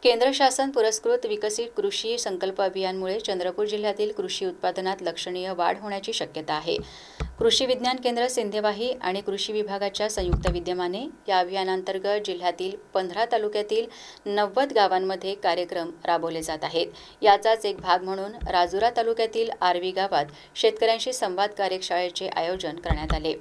केंद्र शासन पुरस्कृत विकसित कृषी संकल्प अभियानमुळे चंद्रपूर जिल्ह्यातील कृषी उत्पादनात लक्षणीय वाढ होण्याची शक्यता आहे। कृषी विज्ञान केंद्र सिंधेवाही आणि कृषी विभागाच्या संयुक्त विद्यमाने या अभियानांतर्गत जिल्ह्यातील 15 तालुक्यातील 90 गावांमध्ये कार्यक्रम राबवले जात आहेत। याचाच एक भाग म्हणून राजुरा तालुक्यातील आर्वी गावात शेतकऱ्यांशी संवाद कार्यशाळेचे आयोजन करण्यात आले।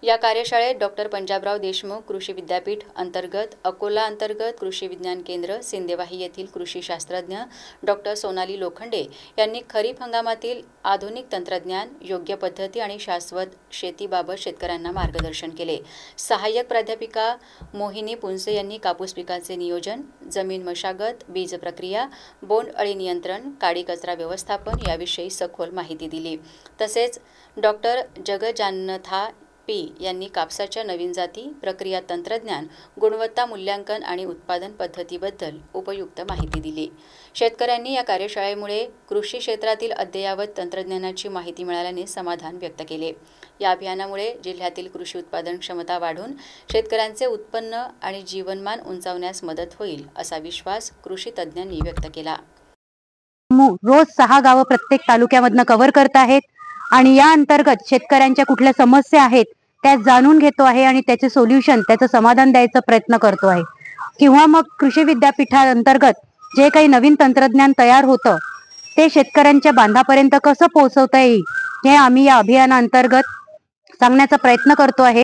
या कार्यशाळेत डॉक्टर पंजाबराव देशमुख कृषी विद्यापीठ अंतर्गत अकोला अंतर्गत कृषी विज्ञान केंद्र सिंधेवाही येथील कृषी शास्त्रज्ञ डॉक्टर सोनाली लोखंडे यांनी खरीप हंगामातील आधुनिक तंत्रज्ञान, योग्य पद्धती आणि शाश्वत शेतीबाबत शेतकऱ्यांना मार्गदर्शन केले। सहाय्यक प्राध्यापिका मोहिनी पुंसे यांनी कापूस पिकाचे नियोजन, जमीन मशागत, बीज प्रक्रिया, बोंड अळी नियंत्रण, काडी कचरा व्यवस्थापन याविषयी सखोल माहिती दिली। तसेच डॉक्टर जगजान्नथा पी यांनी कापसाच्या नवीन जाती, प्रक्रिया तंत्रज्ञान, गुणवत्ता मूल्यांकन आणि उत्पादन पद्धतीबद्दल उपयुक्त माहिती दिली। शेतकऱ्यांनी या कार्यशाळेमुळे कृषी क्षेत्रातील अद्ययावत तंत्रज्ञानाची माहिती मिळाल्याने समाधान व्यक्त केले। या अभियानामुळे जिल्ह्यातील कृषी उत्पादन क्षमता वाढून शेतकऱ्यांचे उत्पन्न आणि जीवनमान उंचावण्यास मदत होईल असा विश्वास कृषी तज्ज्ञांनी व्यक्त केला। रोज 6 गावं प्रत्येक तालुक्यामधनं कव्हर करत आहेत आणि या अंतर्गत शेतकऱ्यांच्या कुठल्या समस्या आहेत त्या जाणून घेतो आहे आणि त्याचे सोल्युशन, त्याचं समाधान द्यायचा प्रयत्न करतो आहे। किंवा मग कृषी विद्यापीठाअंतर्गत जे काही नवीन तंत्रज्ञान तयार होतं ते शेतकऱ्यांच्या बांधापर्यंत कसं पोहोचवता येईल हे आम्ही या अभियानाअंतर्गत सांगण्याचा प्रयत्न करतो आहे।